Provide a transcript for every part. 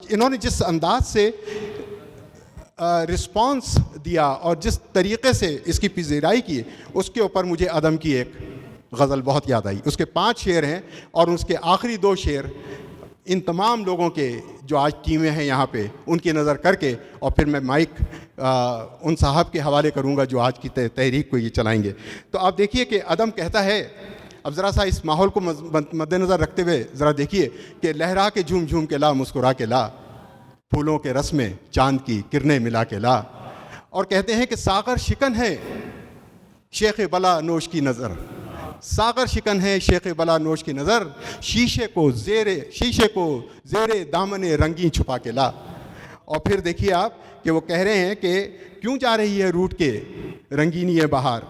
انہوں نے جس انداز سے رسپانس دیا اور جس طریقے سے اس کی پذیرائی کی، اس کے اوپر مجھے عدم کی ایک غزل بہت یاد آئی. اس کے 5 شعر ہیں اور اس کے آخری 2 شعر ان تمام لوگوں کے جو آج ٹیمیں ہیں یہاں پہ ان کی نظر کر کے، اور پھر میں مائک ان صاحب کے حوالے کروں گا جو آج کی تحریک کو یہ چلائیں گے. تو آپ دیکھیے کہ عدم کہتا ہے، اب ذرا سا اس ماحول کو مد نظر رکھتے ہوئے ذرا دیکھیے کہ لہرا کے جھوم جھوم کے لا، مسکرا کے لا، پھولوں کے رس میں چاند کی کرنیں ملا کے لا. اور کہتے ہیں کہ ساغر شکن ہے شیخ بلا نوش کی نظر، ساغر شکن ہے شیخ بلا نوش کی نظر، شیشے کو زیر دامن رنگین چھپا کے لا. اور پھر دیکھیے آپ کہ وہ کہہ رہے ہیں کہ کیوں جا رہی ہے روٹ کے رنگینی بہار،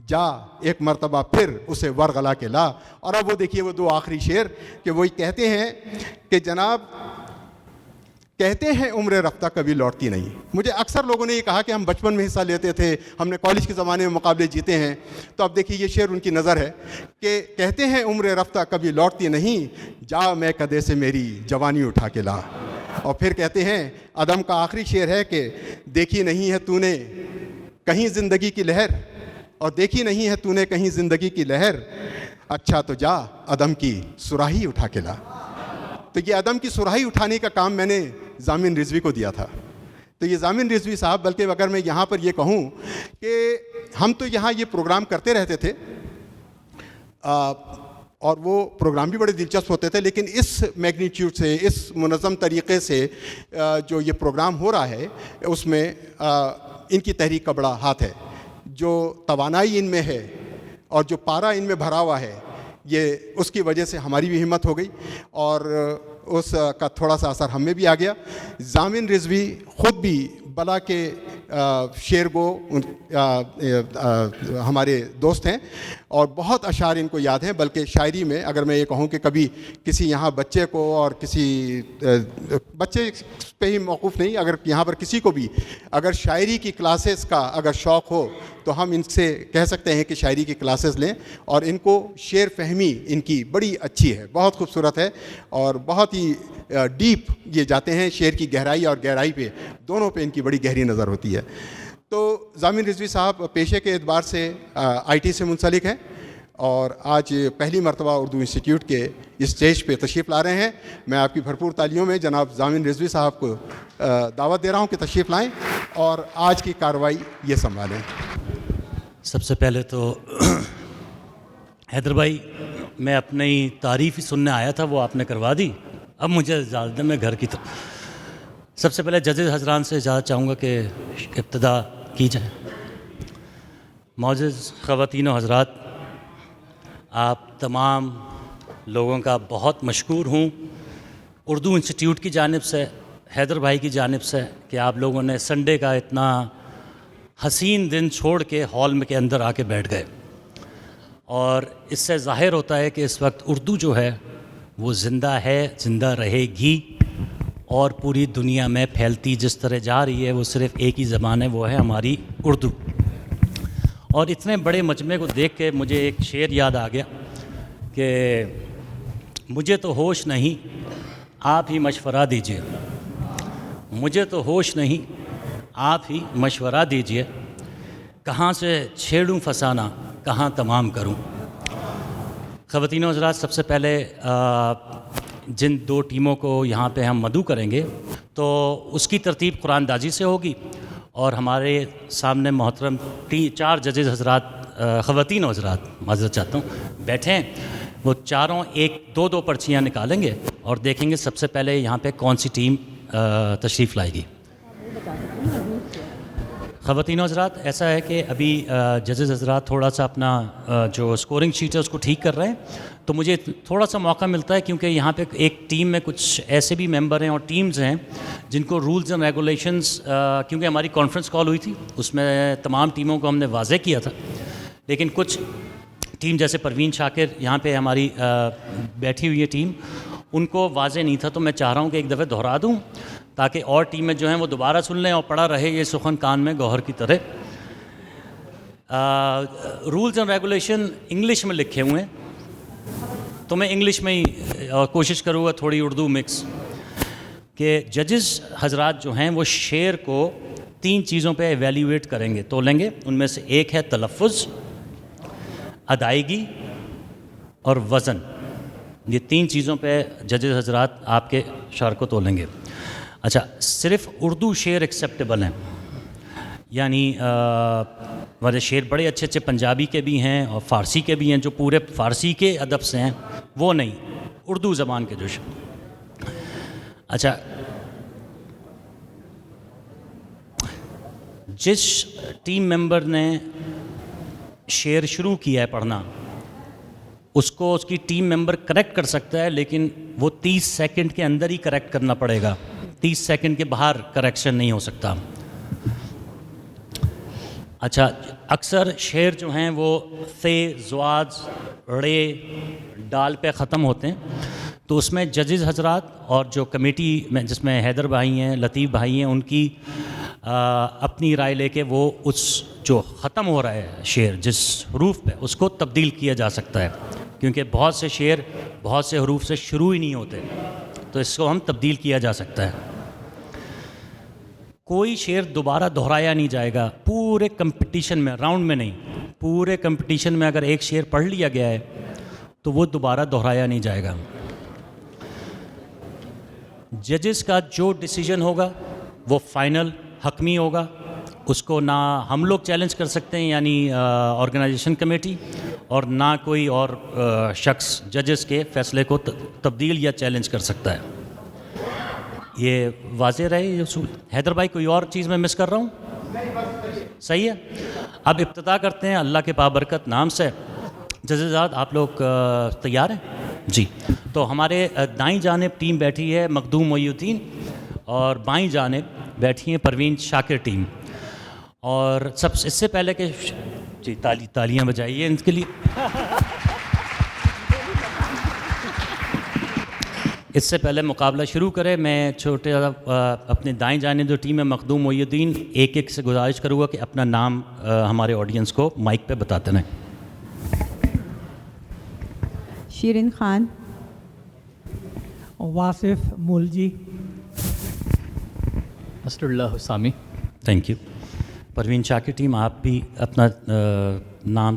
جا ایک مرتبہ پھر اسے ورغلا کے لا. اور اب وہ دیکھیے وہ 2 آخری شعر کہ وہی کہتے ہیں کہ جناب کہتے ہیں عمر رفتہ کبھی لوٹتی نہیں. مجھے اکثر لوگوں نے یہ کہا کہ ہم بچپن میں حصہ لیتے تھے، ہم نے کالج کے زمانے میں مقابلے جیتے ہیں. تو اب دیکھیے یہ شعر ان کی نظر ہے کہ کہتے ہیں عمر رفتہ کبھی لوٹتی نہیں، جا میں کدے سے میری جوانی اٹھا کے لا. اور پھر کہتے ہیں عدم کا آخری شعر ہے کہ دیکھی نہیں ہے تو نے کہیں زندگی کی لہر، اور دیکھی نہیں ہے تو نے کہیں زندگی کی لہر، اچھا تو جا عدم کی سراہی اٹھا کے لا. تو یہ عدم کی سراہی اٹھانے کا کام میں نے ضامن رضوی کو دیا تھا. تو یہ ضامن رضوی صاحب، بلکہ اگر میں یہاں پر یہ کہوں کہ ہم تو یہاں یہ پروگرام کرتے رہتے تھے اور وہ پروگرام بھی بڑے دلچسپ ہوتے تھے، لیکن اس میگنیچیوڈ سے، اس منظم طریقے سے جو یہ پروگرام ہو رہا ہے اس میں ان کی تحریک کا بڑا ہاتھ ہے. جو توانائی ان میں ہے اور جو پارا ان میں بھرا ہوا ہے، یہ اس کی وجہ سے ہماری بھی ہمت ہو گئی اور اس کا تھوڑا سا اثر ہم میں بھی آ گیا. ضامن رضوی خود بھی بلا کے شعر گو ہمارے دوست ہیں اور بہت اشعار ان کو یاد ہیں. بلکہ شاعری میں اگر میں یہ کہوں کہ کبھی کسی یہاں بچے کو، اور کسی بچے پہ ہی موقوف نہیں، اگر یہاں پر کسی کو بھی اگر شاعری کی کلاسز کا اگر شوق ہو تو ہم ان سے کہہ سکتے ہیں کہ شاعری کی کلاسز لیں. اور ان کو شعر فہمی ان کی بڑی اچھی ہے، بہت خوبصورت ہے اور بہت ہی ڈیپ یہ جاتے ہیں. شعر کی گہرائی اور گہرائی پہ دونوں پہ ان کی بڑی گہری نظر ہوتی ہے. تو ضامن رضوی صاحب پیشے کے اعتبار سے آئی ٹی سے منسلک ہیں اور آج پہلی مرتبہ اردو انسٹیٹیوٹ کے اسٹیج پہ تشریف لا رہے ہیں. میں آپ کی بھرپور تالیوں میں جناب ضامن رضوی صاحب کو دعوت دے رہا ہوں کہ تشریف لائیں اور آج کی کارروائی یہ سنبھالیں. سب سے پہلے تو حیدر بھائی، میں اپنی تعریف ہی سننے آیا تھا، وہ آپ نے کروا دی. اب مجھے اجازت ہے میں گھر کی طرف. سب سے پہلے ججز حضران سے اجازت چاہوں گا کہ ابتدا کی جائے. معزز خواتین و حضرات، آپ تمام لوگوں کا بہت مشکور ہوں اردو انسٹیٹیوٹ کی جانب سے، حیدر بھائی کی جانب سے، کہ آپ لوگوں نے سنڈے کا اتنا حسین دن چھوڑ کے ہال میں کے اندر آ کے بیٹھ گئے. اور اس سے ظاہر ہوتا ہے کہ اس وقت اردو جو ہے وہ زندہ ہے، زندہ رہے گی اور پوری دنیا میں پھیلتی جس طرح جا رہی ہے. وہ صرف ایک ہی زبان ہے، وہ ہے ہماری اردو. اور اتنے بڑے مجمع کو دیکھ کے مجھے ایک شعر یاد آ گیا کہ مجھے تو ہوش نہیں آپ ہی مشورہ دیجئے، مجھے تو ہوش نہیں آپ ہی مشورہ دیجئے، کہاں سے چھیڑوں فسانہ کہاں تمام کروں. خواتین و حضرات، سب سے پہلے جن 2 ٹیموں کو یہاں پہ ہم مدعو کریں گے تو اس کی ترتیب قرآن دازی سے ہوگی اور ہمارے سامنے محترم 4 ججز حضرات، خواتین و حضرات معذرت چاہتا ہوں، بیٹھے ہیں. وہ چاروں 1-2 پرچیاں نکالیں گے اور دیکھیں گے سب سے پہلے یہاں پہ کون سی ٹیم تشریف لائے گی. خواتین و حضرات، ایسا ہے کہ ابھی ججز حضرات تھوڑا سا اپنا جو اسکورنگ شیٹ ہے اس کو ٹھیک کر رہے ہیں، تو مجھے تھوڑا سا موقع ملتا ہے کیونکہ یہاں پہ ایک ٹیم میں کچھ ایسے بھی ممبر ہیں اور ٹیمز ہیں جن کو رولز اینڈ ریگولیشنز، کیونکہ ہماری کانفرنس کال ہوئی تھی اس میں تمام ٹیموں کو ہم نے واضح کیا تھا، لیکن کچھ ٹیم جیسے پروین شاکر یہاں پہ ہماری بیٹھی ہوئی ہے ٹیم، ان کو واضح نہیں تھا. تو میں چاہ رہا ہوں کہ ایک دفعہ دہرا دوں تاکہ اور ٹیمیں جو ہیں وہ دوبارہ سن لیں اور پڑا رہے یہ سخن کان میں گوہر کی طرح. رولز اینڈ ریگولیشن انگلش میں لکھے ہوئے ہیں تو میں انگلش میں ہی کوشش کروں گا، تھوڑی اردو مکس. کہ ججز حضرات جو ہیں وہ شعر کو 3 چیزوں پہ ایویلیویٹ کریں گے، تولیں گے. ان میں سے ایک ہے تلفظ، ادائیگی اور وزن. یہ 3 چیزوں پہ ججز حضرات آپ کے شعر کو تولیں گے. اچھا، صرف اردو شعر ایکسیپٹیبل ہیں، یعنی ہمارے شعر بڑے اچھے اچھے پنجابی کے بھی ہیں اور فارسی کے بھی ہیں جو پورے فارسی کے ادب سے ہیں، وہ نہیں، اردو زبان کے جو شعر. اچھا، جس ٹیم ممبر نے شعر شروع کیا ہے پڑھنا، اس کو اس کی ٹیم ممبر کریکٹ کر سکتا ہے، لیکن وہ 30 سیکنڈ کے اندر ہی کریکٹ کرنا پڑے گا، 30 سیکنڈ کے باہر کریکشن نہیں ہو سکتا. اچھا، اکثر شعر جو ہیں وہ ثے، زواج، رے، ڈال پہ ختم ہوتے ہیں، تو اس میں ججز حضرات اور جو کمیٹی میں جس میں حیدر بھائی ہیں، لطیف بھائی ہیں، ان کی اپنی رائے لے کے وہ اس جو ختم ہو رہا ہے شعر جس حروف پہ، اس کو تبدیل کیا جا سکتا ہے، کیونکہ بہت سے شعر بہت سے حروف سے شروع ہی نہیں ہوتے، تو اس کو ہم تبدیل کیا جا سکتا ہے. کوئی شعر دوبارہ دہرایا نہیں جائے گا پورے کمپٹیشن میں، راؤنڈ میں نہیں، پورے کمپٹیشن میں اگر ایک شعر پڑھ لیا گیا ہے تو وہ دوبارہ دہرایا نہیں جائے گا. ججز کا جو ڈیسیجن ہوگا وہ فائنل حتمی ہوگا، اس کو نہ ہم لوگ چیلنج کر سکتے ہیں یعنی آرگنائزیشن کمیٹی، اور نہ کوئی اور شخص ججز کے فیصلے کو تبدیل یا چیلنج کر سکتا ہے. یہ واضح رہے یہ اصول. حیدر بھائی کوئی اور چیز میں مس کر رہا ہوں؟ صحیح ہے. اب ابتدا کرتے ہیں اللہ کے بابرکت نام سے. جزیزات آپ لوگ تیار ہیں؟ جی. تو ہمارے دائیں جانب ٹیم بیٹھی ہے مخدوم محی الدین، اور بائیں جانب بیٹھی ہیں پروین شاکر ٹیم. اور اس سے پہلے کہ جی تالیاں بجائیے ان کے لیے. اس سے پہلے مقابلہ شروع کرے، میں چھوٹے اپنے دائیں جانب جو ٹیم ہے مخدوم محی الدین، ایک ایک سے گزارش کروں گا کہ اپنا نام ہمارے آڈینس کو مائک پہ بتاتے رہیں. Shireen Khan, Wasif Moulji, Asadullah Husami. Thank you. Parveen Shakir team آپ بھی اپنا نام.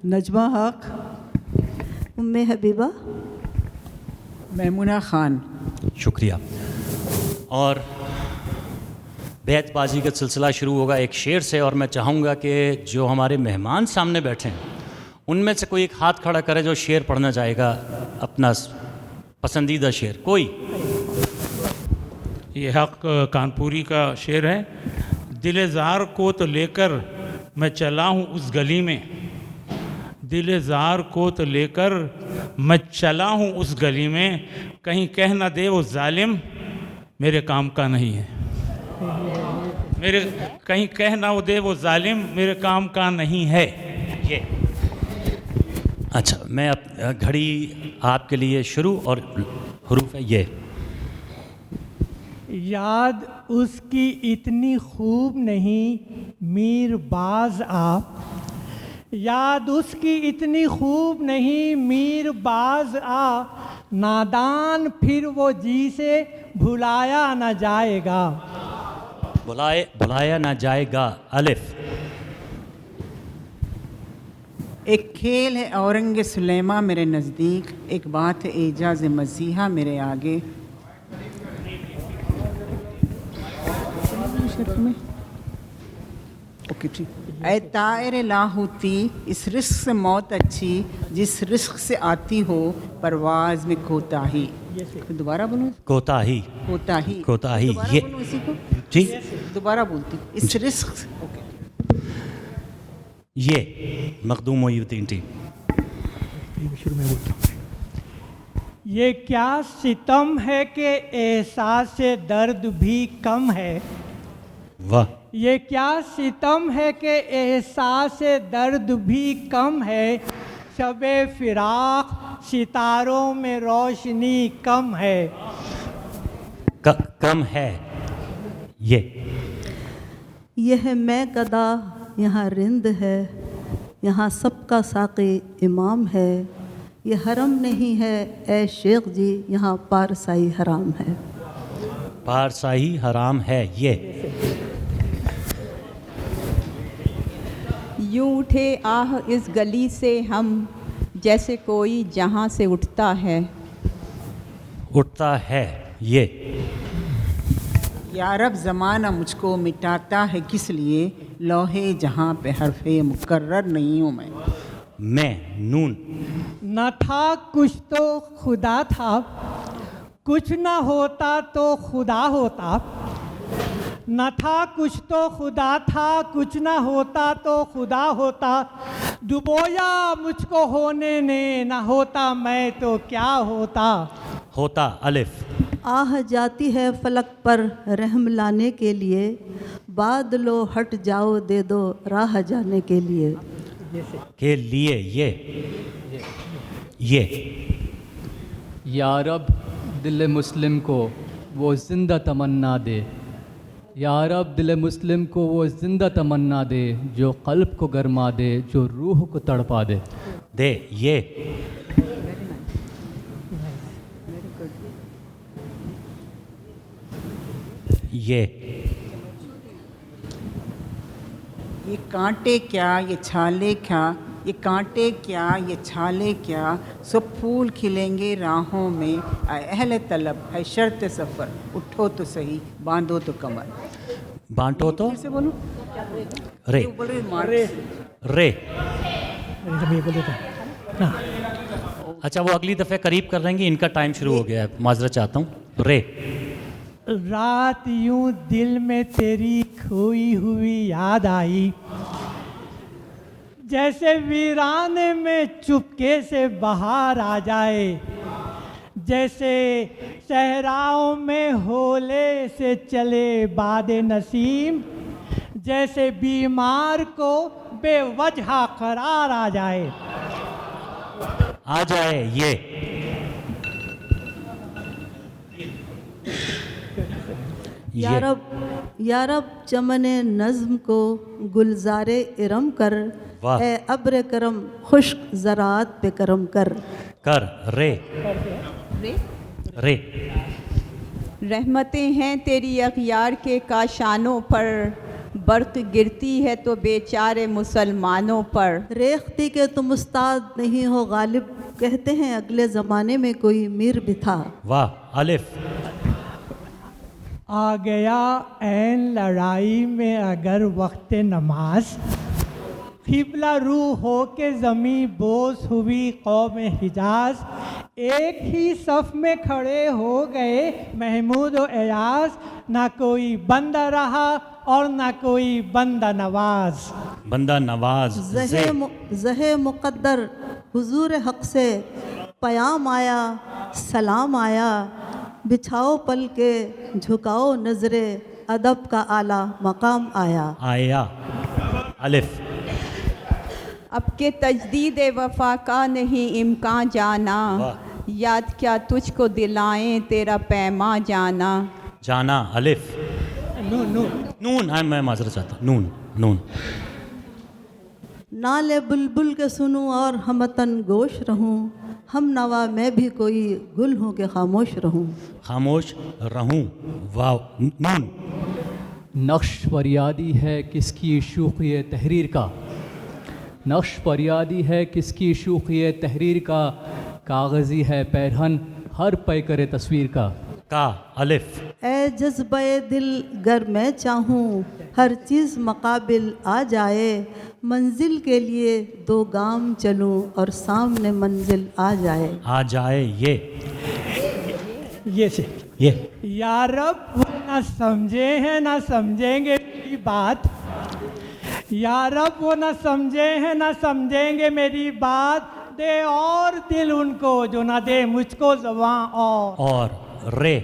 نجمہ حق، ام حبیبہ، میمونہ خان. شکریہ. اور بیت بازی کا سلسلہ شروع ہوگا ایک شعر سے، اور میں چاہوں گا کہ جو ہمارے مہمان سامنے بیٹھے ہیں ان میں سے کوئی ایک ہاتھ کھڑا کرے جو شعر پڑھنا چاہے گا، اپنا پسندیدہ شعر. کوئی؟ یہ حق کانپوری کا شعر ہے. دل زار کو تو لے کر میں چلا ہوں اس گلی میں، دل زار کو تو لے کر میں چلا ہوں اس گلی میں، کہیں کہہ نہ دے وہ ظالم میرے کام کا نہیں ہے. کہیں کہہ نہ دے وہ ظالم میرے کام کا نہیں ہے. یہ اچھا، میں گھڑی آپ کے لیے شروع، اور حروف ہے یہ. یاد اس کی اتنی خوب نہیں میر باز آپ، یاد اس کی اتنی خوب نہیں میر باز آ، نادان پھر وہ جی سے بھلایا نہ جائے گا. بھلایا نہ جائے گا. الف. ایک کھیل ہے اورنگ سلیمہ میرے نزدیک، ایک بات ہے اعجاز مسیحا میرے آگے. اے طائر لاہوتی، اس رزق سے موت اچھی جس رزق سے آتی ہو پرواز میں کوتاہی. دوبارہ بولوں؟ کوتاہی. کوتاہی. کوتاہی. دوبارہ یہ بولوں اسی کو؟ جی دوبارہ بولتی ہوں. اس رزق سے یہ مخدوم محی الدین ٹیم. یہ کیا ستم ہے کہ احساس درد بھی کم ہے. واہ. یہ کیا ستم ہے کہ احساس درد بھی کم ہے، شب فراق ستاروں میں روشنی کم ہے. کم ہے. یہ ہے میں قدا یہاں رند ہے، یہاں سب کا ساقی امام ہے، یہ حرم نہیں ہے اے شیخ جی، یہاں پارسائی حرام ہے. پارسائی حرام ہے یہ. یوں اٹھے آہ اس گلی سے ہم، جیسے کوئی جہاں سے اٹھتا ہے. اٹھتا ہے یہ. یا رب زمانہ مجھ کو مٹاتا ہے کس لیے، لوہے جہاں پہ حرف مکرر نہیں ہوں میں. نون. نہ تھا کچھ تو خدا تھا، کچھ نہ ہوتا تو خدا ہوتا. نہ تھا کچھ تو خدا تھا، کچھ نہ ہوتا تو خدا ہوتا. ڈبویا مجھ کو ہونے نے، نہ ہوتا میں تو کیا ہوتا. ہوتا. الف. آہ جاتی ہے فلک پر رحم لانے کے لیے، بعد لو ہٹ جاؤ دے دو راہ جانے کے لیے. کے لیے یہ. یا رب دل مسلم کو وہ زندہ تمنا دے. یا رب دل مسلم کو وہ زندہ تمنا دے، جو قلب کو گرما دے، جو روح کو تڑپا دے. دے. یہ. یہ کانٹے کیا یہ چھالے کیا، یہ کانٹے کیا یہ چھالے کیا، سب پھول کھلیں گے راہوں میں. اے اہل طلب ہے شرط سفر، اٹھو تو صحیح باندھو تو کمر. بانٹو تو پھر سے بولو. رے. یہ بول رہے مارکس. رے. اچھا وہ اگلی دفعہ قریب کر رہیں گے، ان کا ٹائم شروع ہو گیا ہے، معذرت چاہتا ہوں. رے. رات یوں دل میں تیری کھوئی ہوئی یاد آئی، جیسے ویرانے میں چپکے سے بہار آ جائے. جیسے صحراؤں میں ہولے سے چلے باد نسیم، جیسے بیمار کو بے وجہ قرار آ جائے. آ جائے یہ. یا رب چمن نظم کو گلزار ارم کر، واہ. اے ابر کرم خشک زراعت پہ کرم کر. کر. رے. رے. رحمتیں ہیں تیری اغیار کے کاشانوں پر، برق گرتی ہے تو بیچارے مسلمانوں پر. ریختی کے تم استاد نہیں ہو غالب، کہتے ہیں اگلے زمانے میں کوئی میر بھی تھا. واہ. الف. آ گیا عین لڑائی میں اگر وقت نماز، قبلہ رو ہو کے زمیں بوس ہوئی قوم حجاز. ایک ہی صف میں کھڑے ہو گئے محمود و ایاز، نہ کوئی بندہ رہا اور نہ کوئی بندہ نواز. بندہ نواز. زہ مقدر حضور حق سے پیام آیا، سلام آیا. بچھاؤ پل کے جھکاؤ نظر ادب کا اعلیٰ مقام آیا. آیا. الف. اب کے تجدید وفا کا نہیں امکان جانا، یاد کیا تجھ کو دلائیں تیرا پیما جانا. جانا. الف. نون. میں معذرت چاہتا ہوں. نون. نالے بلبل کے سنوں اور ہمتن گوش رہوں، ہم نوا میں بھی کوئی گل ہوں کہ خاموش رہوں. خاموش رہوں. واو. نون. نقش فریادی ہے کس کی شوخی تحریر کا، نقش فریادی ہے کس کی شوخی تحریر کا. کاغذی ہے پیرہن ہر پیکر تصویر کا. کا. الف. اے جذبہ دل گر میں چاہوں ہر چیز مقابل آ جائے، منزل کے لیے دو گام چلوں اور سامنے منزل آ جائے. آ جائے یہ. یہ. یا رب وہ نہ سمجھے ہیں نہ سمجھیں گے میری بات، یا رب وہ نہ سمجھے ہیں نہ سمجھیں گے میری بات. دے اور دل ان کو جو نہ دے مجھ کو زباں اور. رے.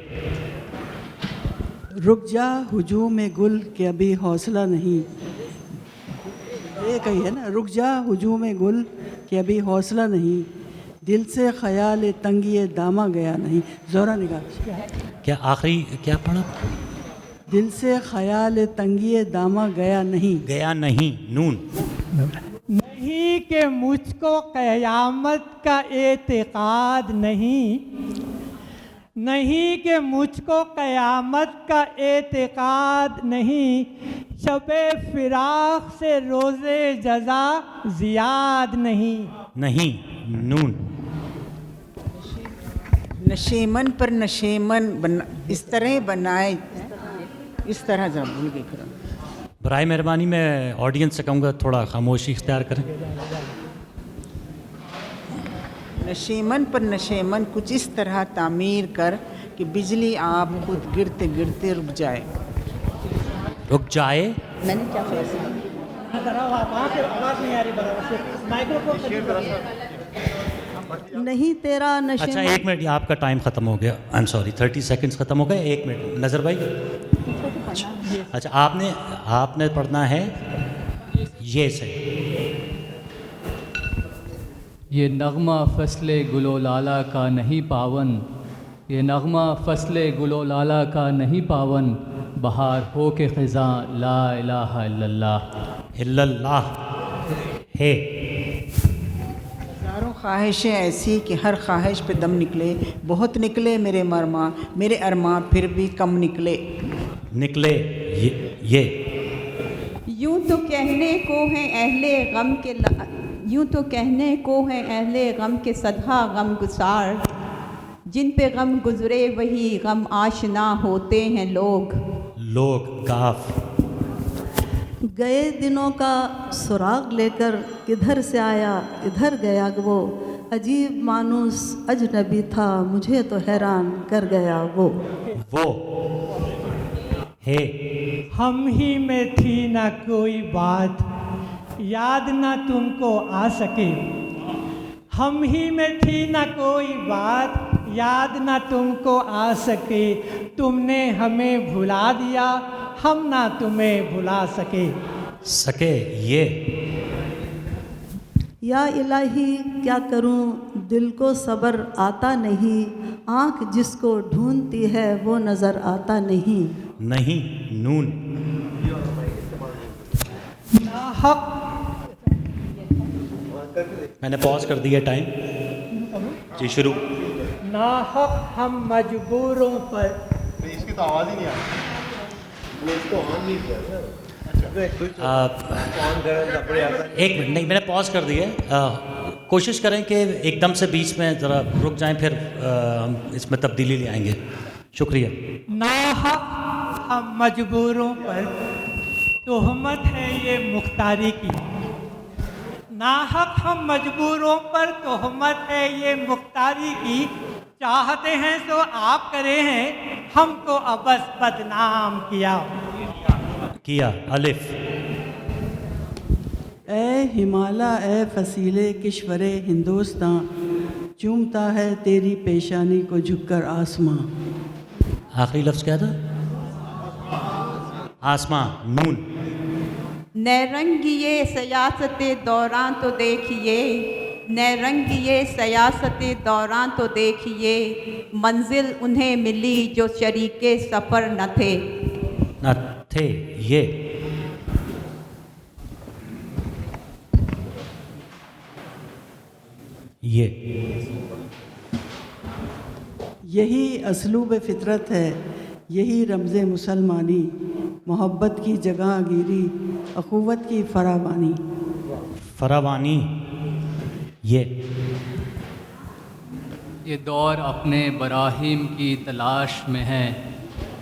رک جا ہجوم گل کہ ابھی حوصلہ نہیں، یہ کہی ہے نا، رک جا ہجوم گل کہ ابھی حوصلہ نہیں، دل سے خیال تنگی دامہ گیا نہیں. زورا نگاہ. کیا آخری کیا پڑھا؟ دل سے خیال تنگی دامہ گیا نہیں. گیا نہیں. نون. نہیں کہ مجھ کو قیامت کا اعتقاد نہیں، نہیں کہ مجھ کو قیامت کا اعتقاد نہیں، شب فراق سے روز جزا زیاد نہیں۔ نہیں، نون۔ نشیمن پر نشیمن اس طرح بنائے، اس طرح ذرا بھول گئی کرم۔ برائے مہربانی میں آڈینس سے کہوں گا تھوڑا خاموشی اختیار کریں۔ نشیمن پر نشیمن کچھ اس طرح تعمیر کر کہ بجلی آپ خود گرتے گرتے رک جائے۔ رک جائے، میں نے کیا نہیں تیرا اچھا نشے ایک منٹ، یہ آپ کا ٹائم ختم ہو گیا، آئی ایم سوری، 30 سیکنڈز ختم ہو گئے، ایک منٹ نظر بھائی۔ اچھا آپ نے پڑھنا ہے یہ سے۔ یہ نغمہ فصل گل و لالا کا نہیں پاون، یہ نغمہ فصل گل و لالا کا نہیں پاون، بہار ہو کے خزاں لا الہ الا اللہ، الا اللہ ہے۔ ہزاروں خواہشیں ایسی کہ ہر خواہش پہ دم نکلے، بہت نکلے میرے مرماں، میرے ارماں پھر بھی کم نکلے۔ نکلے یہ یوں تو کہنے کو ہیں اہل غم کے یوں تو کہنے کو ہیں اہل غم کے صدہا غم گسار، جن پہ غم گزرے وہی غم آشنا ہوتے ہیں لوگ۔ کاف۔ گئے دنوں کا سراغ لے کر کدھر سے آیا ادھر گیا وہ، عجیب مانوس اجنبی تھا مجھے تو حیران کر گیا وہ ہے۔ ہم ہی میں تھی نہ کوئی بات یاد نہ تم کو آ سکے، ہم ہی میں تھی نہ کوئی بات یاد نہ تم کو آ سکے، تم نے ہمیں بھلا دیا ہم نہ تمہیں بھلا سکے یہ یا الہی کیا کروں دل کو صبر آتا نہیں، آنکھ جس کو ڈھونڈتی ہے وہ نظر آتا نہیں۔ نون۔ ناحق میں نے پاز کر دیا ٹائم، جی شروع۔ ناحق ہم مجبوروں پر، اس کی تو آواز ہی نہیں آ ایک منٹ، نہیں میں نے پاز کر دیا، کوشش کریں کہ ایک دم سے بیچ میں ذرا رک جائیں، پھر ہم اس میں تبدیلی لے آئیں گے۔ شکریہ۔ ناحق ہم مجبوروں پر تہمت ہے یہ مختاری کی، ناحق ہم مجبوروں پر تہمت ہے یہ مختاری کی، چاہتے ہیں تو آپ کرے ہیں ہم کو ابس بدنام کیا۔ الف۔ اے ہمالا اے فصیلے کشور ہندوستاں، چومتا ہے تیری پیشانی کو جھک کر آسماں۔ آخری لفظ کیا تھا؟ آسماں، نون۔ نیرنگیے سیاست دوران تو دیکھیے، نیرنگیے سیاست دوران تو دیکھیے، منزل انہیں ملی جو شریک سفر نہ تھے۔ یہی اسلوب فطرت ہے، یہی رمز مسلمانی، محبت کی جگہ گیری، اخوت کی فراوانی۔ یہ دور اپنے براہیم کی تلاش میں ہے،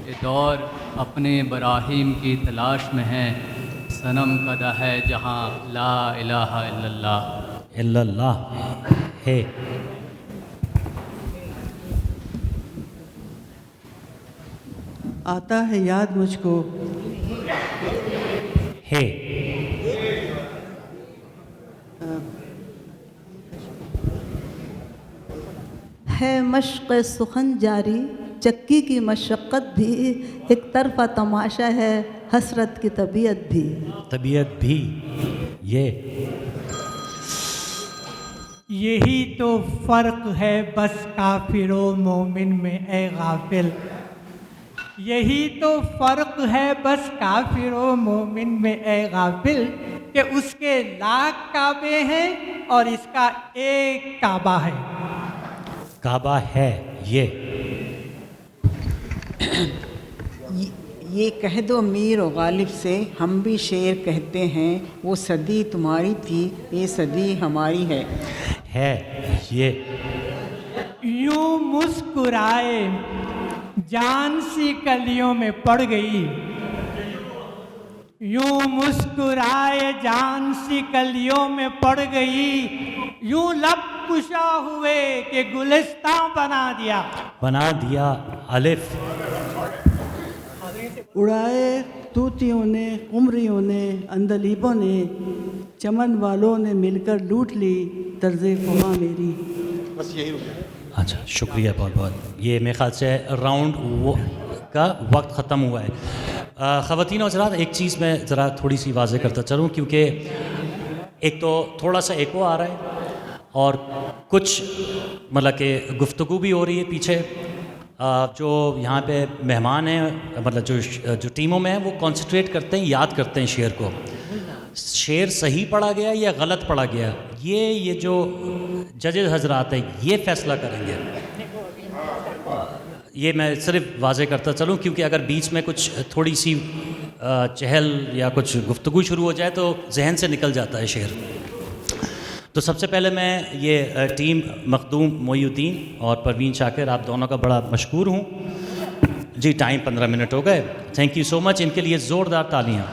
یہ دور اپنے براہیم کی تلاش میں ہے، صنم کدہ ہے جہاں لا الہ الا اللہ ہے۔ آتا ہے یاد مجھ کو ہے مشق سخن جاری، چکی کی مشقت بھی ایک طرفہ تماشا ہے، حسرت کی طبیعت بھی یہی تو فرق ہے بس کافر و مومن میں اے غافل، یہی تو فرق ہے بس کافر و مومن میں اے غافل، کہ اس کے لاکھ کعبے ہیں اور اس کا ایک کعبہ ہے. کعبہ ہے یہ. یہ کہہ دو میر و غالب سے ہم بھی شعر کہتے ہیں وہ صدی تمہاری تھی یہ صدی ہماری ہے. یہ یوں مسکرائے جان سی کلیوں میں پڑ گئی. یوں مسکرائے جان سی کلیوں میں پڑ گئی. یوں لب کشا ہوئے کہ گلستان بنا دیا. الف. اڑائے طوطیوں نے قمریوں نے عندلیبوں نے چمن والوں نے مل کر لوٹ لی طرز فما میری. بس یہی رکا. اچھا شکریہ بہت بہت. یہ میرے خیال سے راؤنڈ کا وقت ختم ہوا ہے. خواتین و حضرات ایک چیز میں ذرا تھوڑی سی واضح کرتا چلوں کیونکہ ایک تو تھوڑا سا ایکو آ رہا ہے اور کچھ مطلب کہ گفتگو بھی ہو رہی ہے پیچھے. جو یہاں پہ مہمان ہیں مطلب جو ٹیموں میں ہیں وہ کانسنٹریٹ کرتے ہیں یاد کرتے ہیں شعر کو. شعر صحیح پڑھا گیا یا غلط پڑھا گیا یہ جو ججز حضرات ہیں یہ فیصلہ کریں گے. یہ میں صرف واضح کرتا چلوں کیونکہ اگر بیچ میں کچھ تھوڑی سی چہل یا کچھ گفتگو شروع ہو جائے تو ذہن سے نکل جاتا ہے شعر. تو سب سے پہلے میں یہ ٹیم مخدوم محی الدین اور پروین شاکر آپ دونوں کا بڑا مشکور ہوں. جی ٹائم 15 منٹ ہو گئے. تھینک یو سو مچ. ان کے لیے زوردار تالیاں.